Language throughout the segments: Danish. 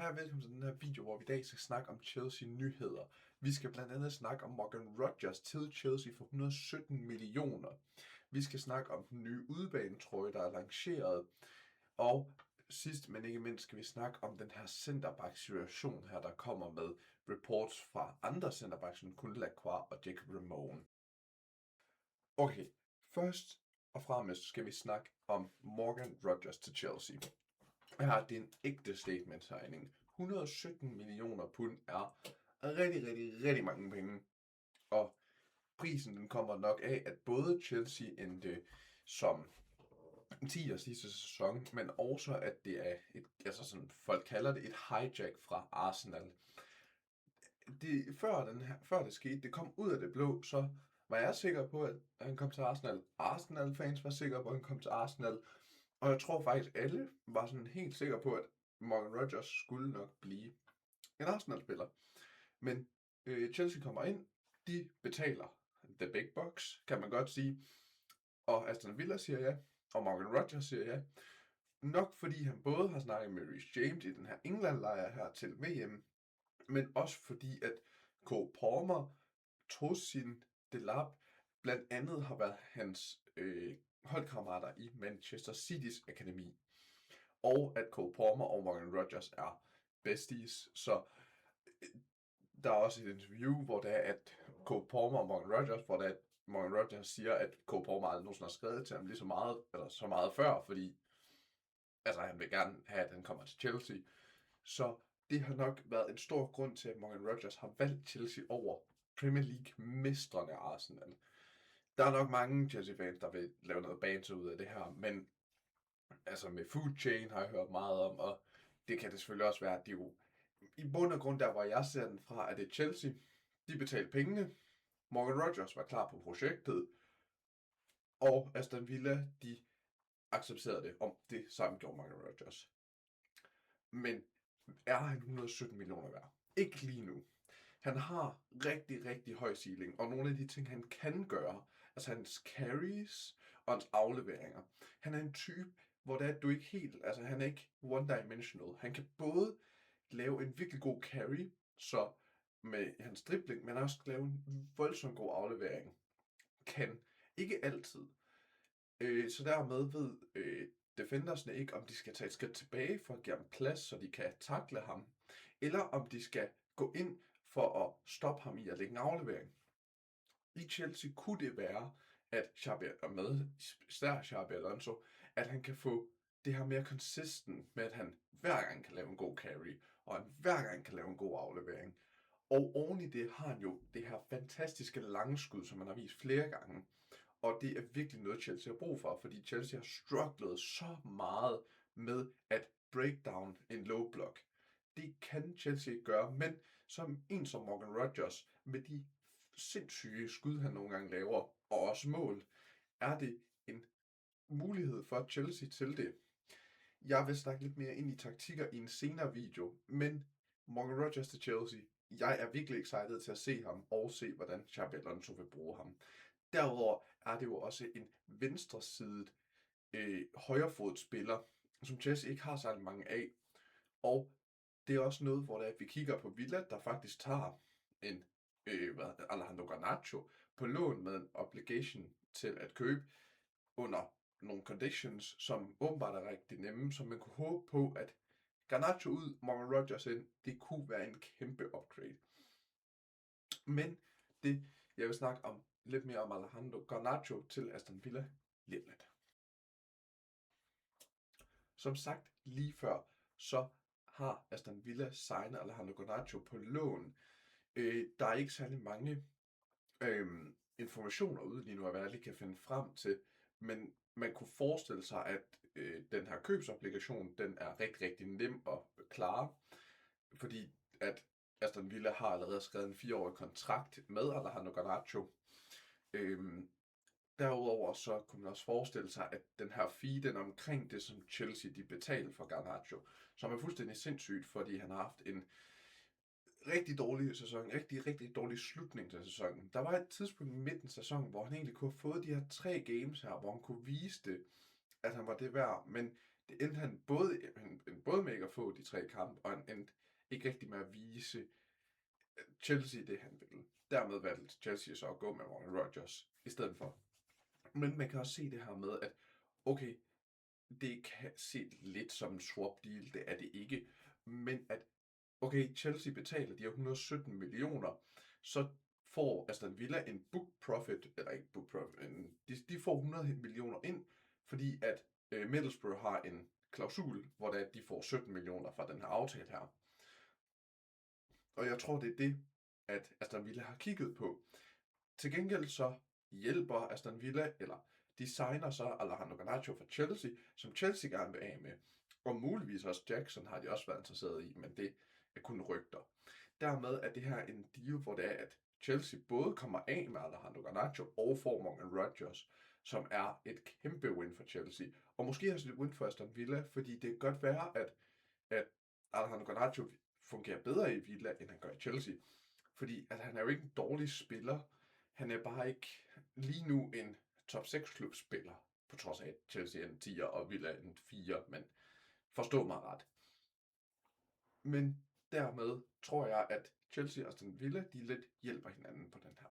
Hej og velkommen til den her video, hvor vi i dag skal snakke om Chelsea-nyheder. Vi skal blandt andet snakke om Morgan Rogers til Chelsea for 117 millioner. Vi skal snakke om den nye udebanetrøje, der er lanceret. Og sidst, men ikke mindst, skal vi snakke om den her centerback-situation her, der kommer med reports fra andre centerbacks, som kun Lacroix og Jacob Ramon. Okay, først og fremmest skal vi snakke om Morgan Rogers til Chelsea. Her det er en ægte statement-signing. 117 millioner pund er rigtig mange penge. Og prisen den kommer nok af, at både Chelsea endte som 10'er sidste sæson, men også at det er et, altså sådan folk kalder det et hijack fra Arsenal. Før det skete, det kom ud af det blå, så var jeg sikker på, at han kom til Arsenal. Arsenal-fans var sikre på, at han kom til Arsenal. Og jeg tror faktisk, alle var sådan helt sikre på, at Morgan Rogers skulle nok blive en Arsenal-spiller. Men Chelsea kommer ind, de betaler the big bucks, kan man godt sige. Og Aston Villa siger ja, og Morgan Rogers siger ja. Nok fordi han både har snakket med Reece James i den her England-lejr her til VM, men også fordi at Cole Palmer, Tosin Delap, blandt andet har været hans holdkammerater i Manchester City's akademi. Og at Cole Palmer og Morgan Rogers er besties. Så der er også et interview, hvor det er, at Cole Palmer og Morgan Rogers, hvor det er, at Morgan Rogers siger, at Cole Palmer aldrig nogensinde har skrevet til ham lige så meget, eller så meget før, fordi altså, han vil gerne have, at han kommer til Chelsea. Så det har nok været en stor grund til, at Morgan Rogers har valgt Chelsea over Premier League-mestrene Arsenal. Der er nok mange Chelsea-fans, der vil lave noget banter ud af det her, men altså med Food Chain har jeg hørt meget om, og det kan det selvfølgelig også være, at de jo i bund og grund der, hvor jeg ser den fra, at det er Chelsea, de betalte pengene, Morgan Rogers var klar på projektet, og Aston Villa, de accepterede det, om det samme gjorde Morgan Rogers. Men er han 117 millioner værd? Ikke lige nu. Han har rigtig høj ceiling, og nogle af de ting, han kan gøre, altså hans carries og hans afleveringer. Han er en type, hvor det er, at du ikke helt, altså han er ikke one-dimensional. Han kan både lave en virkelig god carry, så med hans dribling, men også lave en voldsomt god aflevering. Kan. Ikke altid. Så dermed ved defendersne ikke, om de skal tage et skridt tilbage for at give ham plads, så de kan takle ham, eller om de skal gå ind for at stoppe ham i at lægge en aflevering. I Chelsea kunne det være, at Xabi Alonso, at han kan få det her mere consistent med, at han hver gang kan lave en god carry, og han hver gang kan lave en god aflevering. Og oven i det har han jo det her fantastiske langskud, som man har vist flere gange. Og det er virkelig noget, Chelsea har brug for, fordi Chelsea har strugglet så meget med at break down en low block. Det kan Chelsea ikke gøre, men som Morgan Rogers, med de sindssyge skud, han nogle gange laver, og også mål, er det en mulighed for Chelsea til det. Jeg vil snakke lidt mere ind i taktikker i en senere video, men Morgan Rogers til Chelsea, jeg er virkelig excited til at se ham, og se hvordan Xabi Alonso vil bruge ham. Derudover er det jo også en venstresidet højrefodet spiller, som Chelsea ikke har særlig mange af. Og det er også noget, hvor vi kigger på Villa, der faktisk tager en Alejandro Garnacho på lån med en obligation til at købe under nogle conditions, som åbenbart er rigtig nemme, så man kunne håbe på, at Garnacho ud, Morgan Rogers ind, det kunne være en kæmpe upgrade. Men det, jeg vil snakke om lidt mere om Alejandro Garnacho til Aston Villa lige lidt. Som sagt lige før, så har Aston Villa signet Alejandro Garnacho på lån. Der er ikke særlig mange informationer ude lige nu, hvad jeg lige kan finde frem til, men man kunne forestille sig, at den her købsobligation, den er rigtig nem at klare, fordi at Aston Villa har allerede skrevet en 4-årig kontrakt med Alejandro Garnacho. Derudover så kunne man også forestille sig, at den her fee, den omkring det, som Chelsea de betaler for Garnacho, som er fuldstændig sindssygt, fordi han har haft en rigtig dårlig sæson, rigtig dårlig slutning til sæsonen. Der var et tidspunkt i midten af sæsonen, hvor han egentlig kunne have fået de her 3 games her, hvor han kunne vise det, at han var det værd, men det endte han både med ikke at få de 3 kampe, og han endte ikke rigtig med at vise Chelsea det, han ville. Dermed valgte Chelsea så at gå med Morgan Rodgers i stedet for. Men man kan også se det her med, at okay, det kan se lidt som en swap deal, det er det ikke, men at okay, Chelsea betaler de her 117 millioner, så får Aston Villa en book profit, eller ikke book profit, de får 100 millioner ind, fordi at Middlesbrough har en klausul, hvor det er, at de får 17 millioner fra den her aftale her. Og jeg tror, det er det, at Aston Villa har kigget på. Til gengæld så hjælper Aston Villa, eller de signer så Alejandro Garnacho fra Chelsea, som Chelsea gerne vil af med. Og muligvis også Jackson har de også været interesseret i, men det er kun rygter. Dermed er det her en deal, hvor det er, at Chelsea både kommer af med Alejandro Garnacho og får Morgan Rodgers, som er et kæmpe win for Chelsea. Og måske også et win for Aston Villa, fordi det kan godt være, at Alejandro Garnacho fungerer bedre i Villa, end han gør i Chelsea. Fordi at han er jo ikke en dårlig spiller. Han er bare ikke lige nu en top 6 klubspiller, på trods af at Chelsea er en 10'er og Villa en 4, men forstå mig ret. Men dermed tror jeg, at Chelsea og Aston Villa, de lidt hjælper hinanden på den her.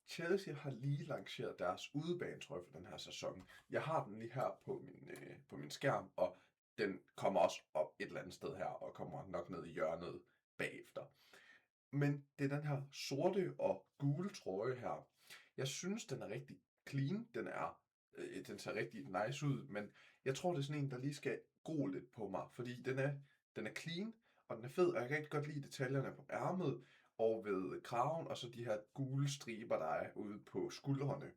Chelsea har lige lanceret deres udebanetrøje for den her sæson. Jeg har den lige her på min skærm, og den kommer også op et eller andet sted her, og kommer nok ned i hjørnet bagefter. Men det er den her sorte og gule trøje her. Jeg synes, den er rigtig clean. Den ser rigtig nice ud, men jeg tror, det er sådan en, der lige skal gro lidt på mig, fordi den er clean, og den er fed, og jeg kan rigtig godt lide detaljerne på ærmet og ved kraven, og så de her gule striber, der er ude på skuldrene.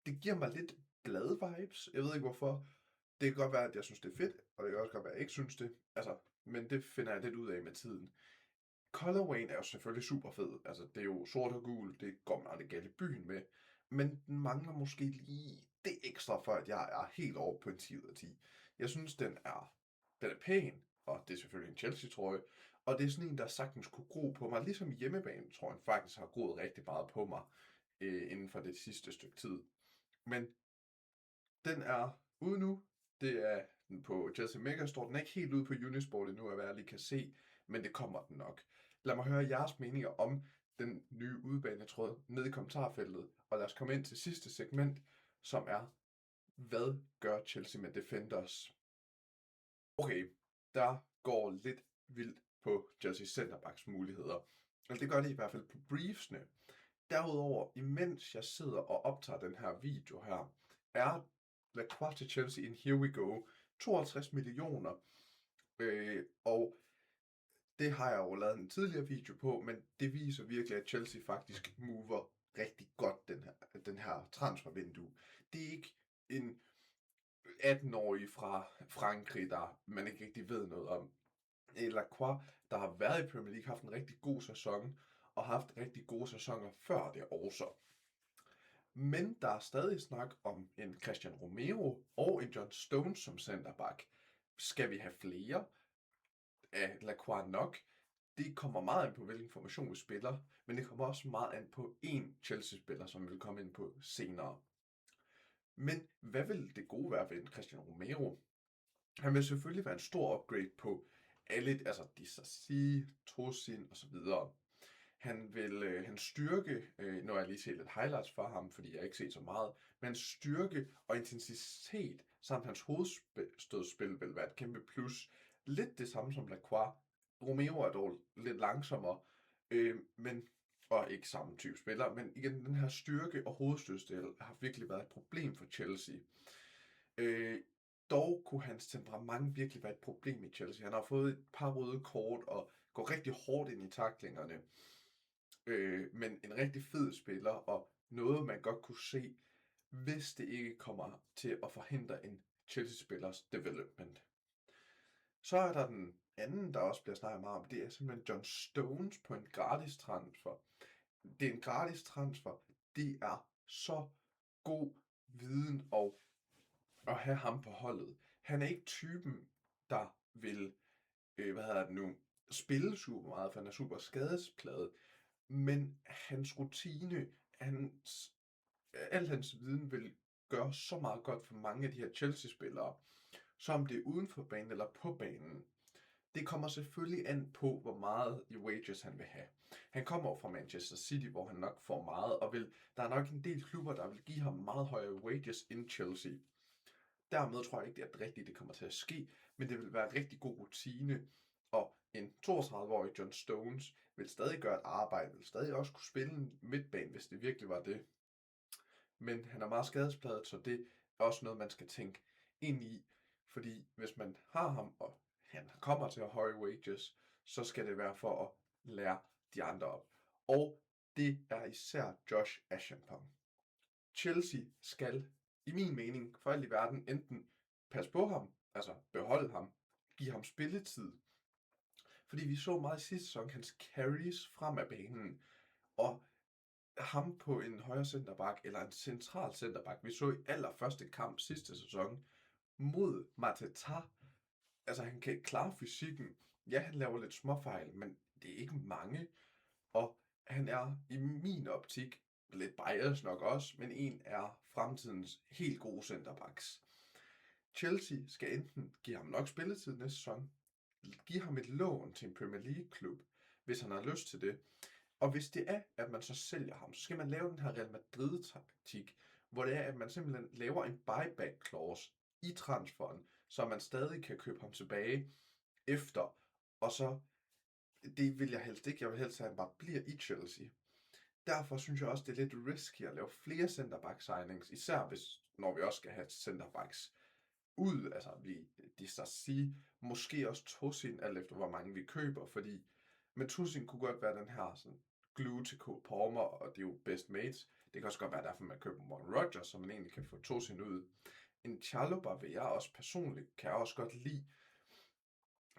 Det giver mig lidt blad-vibes. Jeg ved ikke hvorfor. Det kan godt være, at jeg synes, det er fedt, og det kan også godt være, at jeg ikke synes det. Men det finder jeg lidt ud af med tiden. Colorwayen er jo selvfølgelig super fed. Det er jo sort og gul, det går man aldrig galt i byen med. Men den mangler måske lige det ekstra, for at jeg er helt over på en 10 ud af 10. Jeg synes, den er pæn, og det er selvfølgelig en Chelsea-trøje. Og det er sådan en, der sagtens kunne gro på mig, ligesom hjemmebane, tror jeg faktisk har groet rigtig meget på mig inden for det sidste stykke tid. Men den er ude nu. Det er den på Chelsea Megastore. Den er ikke helt ude på Unisport endnu, at jeg lige kan se, men det kommer den nok. Lad mig høre jeres meninger om den nye udebanetråd nede i kommentarfeltet, og lad os komme ind til sidste segment, som er, hvad gør Chelsea med Defenders? Okay, der går lidt vildt på Chelsea centerbacks muligheder. Eller det gør det i hvert fald på briefsene. Derudover, imens jeg sidder og optager den her video her, er Lacroix til Chelsea in Here We Go 52 millioner. Og det har jeg jo lavet en tidligere video på, men det viser virkelig, at Chelsea faktisk mover rigtig godt den her transfervindue. Det er ikke en 18-årig fra Frankrig, der man ikke rigtig ved noget om. Lacroix, der har været i Premier League, haft en rigtig god sæson, og haft rigtig gode sæsoner før det også. Men der er stadig snak om en Christian Romero og en John Stones som centerback. Skal vi have flere? Er Lacroix nok? Det kommer meget an på, hvilken formation vi spiller, men det kommer også meget an på en Chelsea-spiller, som vi vil komme ind på senere. Men hvad vil det gode være ved en Christian Romero? Han vil selvfølgelig være en stor upgrade på alle, Disasi, Tosin osv. Han vil hans styrke, nu har jeg lige set lidt highlights for ham, fordi jeg ikke set så meget, men hans styrke og intensitet samt hans hovedstødspil vil være et kæmpe plus. Lidt det samme som Lacroix. Romero er dog lidt langsommere, og ikke samme type spiller, men igen, den her styrke og hovedstødspil har virkelig været et problem for Chelsea. Dog kunne hans temperament virkelig være et problem i Chelsea. Han har fået et par røde kort og går rigtig hårdt ind i taklingerne. Men en rigtig fed spiller, og noget man godt kunne se, hvis det ikke kommer til at forhindre en Chelsea-spillers development. Så er der den anden, der også bliver snakket meget om, det er simpelthen John Stones på en gratis transfer. Det er en gratis transfer. Det er så god viden at have ham på holdet. Han er ikke typen, der vil spille super meget, for han er super skadespladet. Men hans rutine, al hans viden vil gøre så meget godt for mange af de her Chelsea-spillere. Så om det er uden for banen eller på banen, det kommer selvfølgelig an på, hvor meget i wages han vil have. Han kommer jo fra Manchester City, hvor han nok får meget, og der er nok en del klubber, der vil give ham meget højere wages end Chelsea. Dermed tror jeg ikke, at det kommer til at ske, men det vil være en rigtig god rutine, og en 32-årig John Stones vil stadig gøre et arbejde, vil stadig også kunne spille en midtbane, hvis det virkelig var det. Men han er meget skadespladet, så det er også noget, man skal tænke ind i, fordi hvis man har ham, og han kommer til at have høje wages, så skal det være for at lære de andre op. Og det er især Josh Achampong. Chelsea skal, i min mening, for alt i verden, enten passe på ham, altså beholde ham, give ham spilletid. Fordi vi så meget i sidste sæson hans carries frem af banen, og ham på en højre centerback eller en central centerback. Vi så i allerførste kamp sidste sæson mod Mateta. Altså han kan klare fysikken. Ja, han laver lidt småfejl, men det er ikke mange. Og han er i min optik lidt bias nok også, men en af fremtidens helt gode centerbacks. Chelsea skal enten give ham nok spilletid næste sæson, give ham et lån til en Premier League-klub, hvis han har lyst til det. Og hvis det er, at man så sælger ham, så skal man lave den her Real Madrid-taktik, hvor det er, at man simpelthen laver en buyback-clause i transferen, så man stadig kan købe ham tilbage efter. Og så, det vil jeg helst ikke. Jeg vil helst have, at han bare bliver i Chelsea. Derfor synes jeg også, det er lidt risky at lave flere centerback-signings, især når vi også skal have centerbacks ud. Altså, de skal sige, måske også Tosin, alt efter hvor mange vi køber, fordi men Tosin kunne godt være den her sådan, glue til Cole Palmer, og det er jo best mates. Det kan også godt være derfor, man køber Morgan Rodgers, så man egentlig kan få Tosin ud. En Chalobah vil jeg også personligt, kan jeg også godt lide,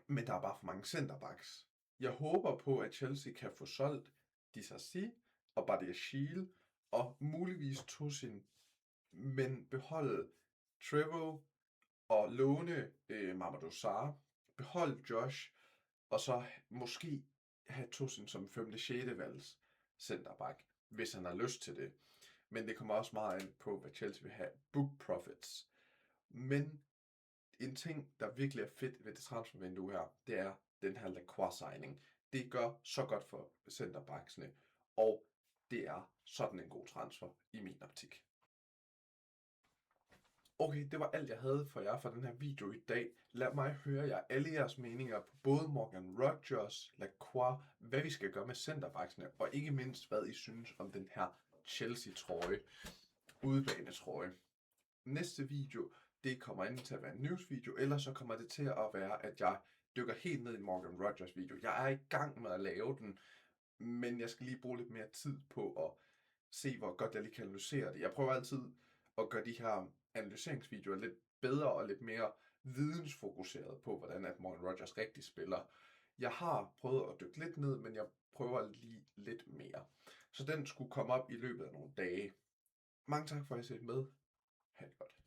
men der er bare for mange centerbacks. Jeg håber på, at Chelsea kan få solgt Disasi og Badiashile, og muligvis Tosin, men beholde Trevoh og låne Mamadou Sarr, beholde Josh, og så måske have Tosin som 5. 6. valgs centerback, hvis han har lyst til det. Men det kommer også meget an på, hvad Chelsea vil have book profits. Men en ting, der virkelig er fedt ved det transfervindue her, det er den her Lacroix-signing. Det gør så godt for centerbacksene, og det er sådan en god transfer i min optik. Okay, det var alt jeg havde for jer for den her video i dag. Lad mig høre alle jeres meninger på både Morgan Rodgers, Lacroix, hvad vi skal gøre med centerbacksene, og ikke mindst hvad I synes om den her Chelsea-trøje, udebanetrøje. Næste video, det kommer enten til at være en newsvideo, eller så kommer det til at være, at jeg dykker helt ned i Morgan Rodgers video. Jeg er i gang med at lave den, men jeg skal lige bruge lidt mere tid på at se, hvor godt jeg lige kan analysere det. Jeg prøver altid at gøre de her analyseringsvideoer lidt bedre og lidt mere vidensfokuseret på, hvordan at Morgan Rodgers rigtig spiller. Jeg har prøvet at dykke lidt ned, men jeg prøver lige lidt mere. Så den skulle komme op i løbet af nogle dage. Mange tak for at I har set med. Ha' det godt.